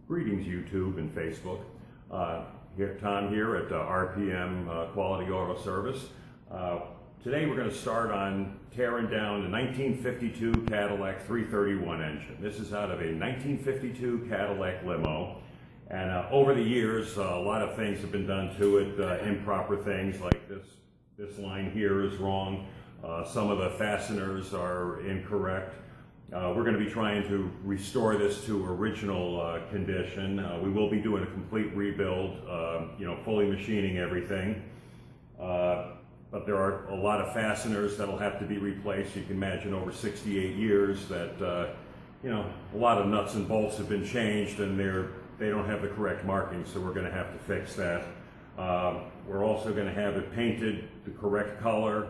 Greetings YouTube and Facebook. Tom here at RPM Quality Auto Service. Today we're going to start on tearing down the 1952 Cadillac 331 engine. This is out of a 1952 Cadillac limo, and over the years a lot of things have been done to it, improper things like this line here is wrong, some of the fasteners are incorrect. We're going to be trying to restore this to original condition. We will be doing a complete rebuild, fully machining everything. But there are a lot of fasteners that'll have to be replaced. You can imagine over 68 years that, a lot of nuts and bolts have been changed and they don't have the correct markings, so we're going to have to fix that. We're also going to have it painted the correct color,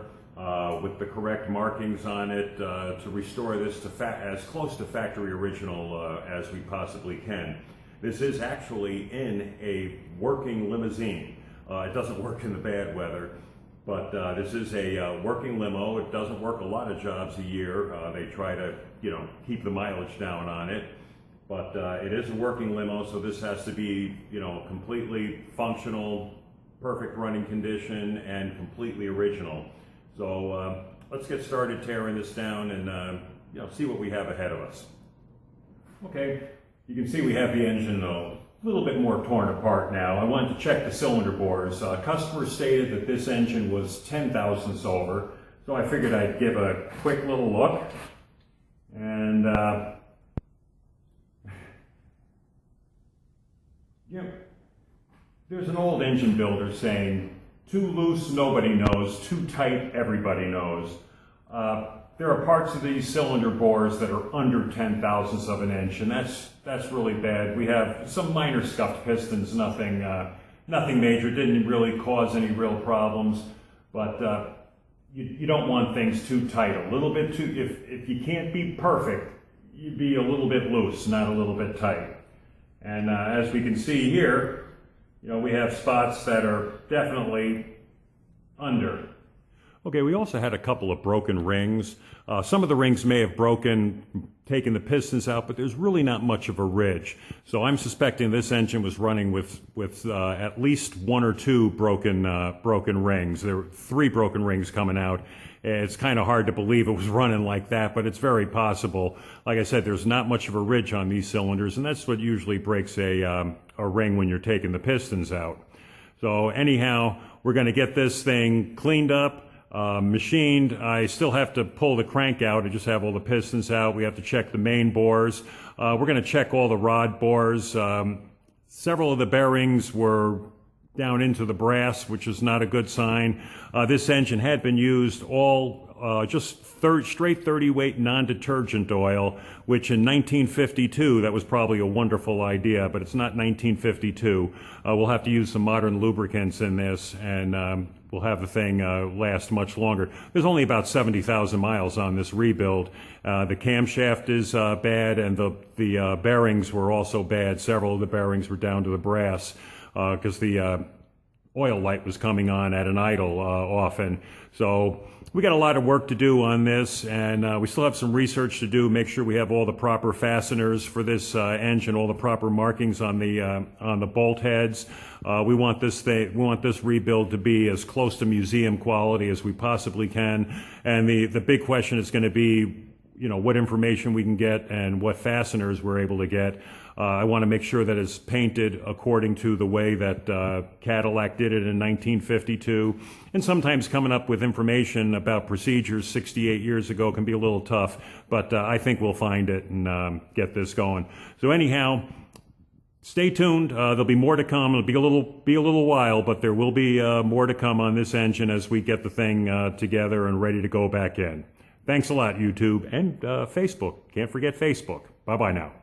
with the correct markings on it, to restore this to as close to factory original as we possibly can. This is actually in a working limousine. It doesn't work in the bad weather, but this is a working limo. It doesn't work a lot of jobs a year. They try to, keep the mileage down on it, but it is a working limo, so this has to be, completely functional, perfect running condition, and completely original. So let's get started tearing this down and see what we have ahead of us. Okay, you can see we have the engine a little bit more torn apart now. I wanted to check the cylinder bores. Customers stated that this engine was 10 thousandths over, so I figured I'd give a quick little look. And there's an old engine builder saying, "Too loose, nobody knows. Too tight, everybody knows." There are parts of these cylinder bores that are under 10 thousandths of an inch, and that's really bad. We have some minor scuffed pistons, nothing major. Didn't really cause any real problems, but you don't want things too tight. A little bit too. If you can't be perfect, you be a little bit loose, not a little bit tight. And as we can see here, we have spots that are definitely under. Okay, we also had a couple of broken rings. Some of the rings may have broken, taking the pistons out, but there's really not much of a ridge. So I'm suspecting this engine was running with at least one or two broken rings. There were 3 broken rings coming out. It's kind of hard to believe it was running like that, but it's very possible. Like I said, there's not much of a ridge on these cylinders, and that's what usually breaks a ring when you're taking the pistons out. So anyhow, we're going to get this thing cleaned up, machined. I still have to pull the crank out. I just have all the pistons out. We have to check the main bores. We're going to check all the rod bores. Several of the bearings were down into the brass, which is not a good sign. This engine had been used all just straight 30 weight non-detergent oil, which in 1952, that was probably a wonderful idea, but it's not 1952. We'll have to use some modern lubricants in this, and we'll have the thing last much longer. There's only about 70,000 miles on this rebuild. The camshaft is bad, and the bearings were also bad. Several of the bearings were down to the brass, because the oil light was coming on at an idle often. So we got a lot of work to do on this, and we still have some research to do, make sure we have all the proper fasteners for this engine, all the proper markings on the bolt heads. We want this rebuild to be as close to museum quality as we possibly can, and the big question is going to be, what information we can get and what fasteners we're able to get. I want to make sure that it's painted according to the way that Cadillac did it in 1952. And sometimes coming up with information about procedures 68 years ago can be a little tough, but I think we'll find it and get this going. So anyhow, stay tuned. There'll be more to come. It'll be a little while, but there will be more to come on this engine as we get the thing together and ready to go back in. Thanks a lot, YouTube and Facebook. Can't forget Facebook. Bye-bye now.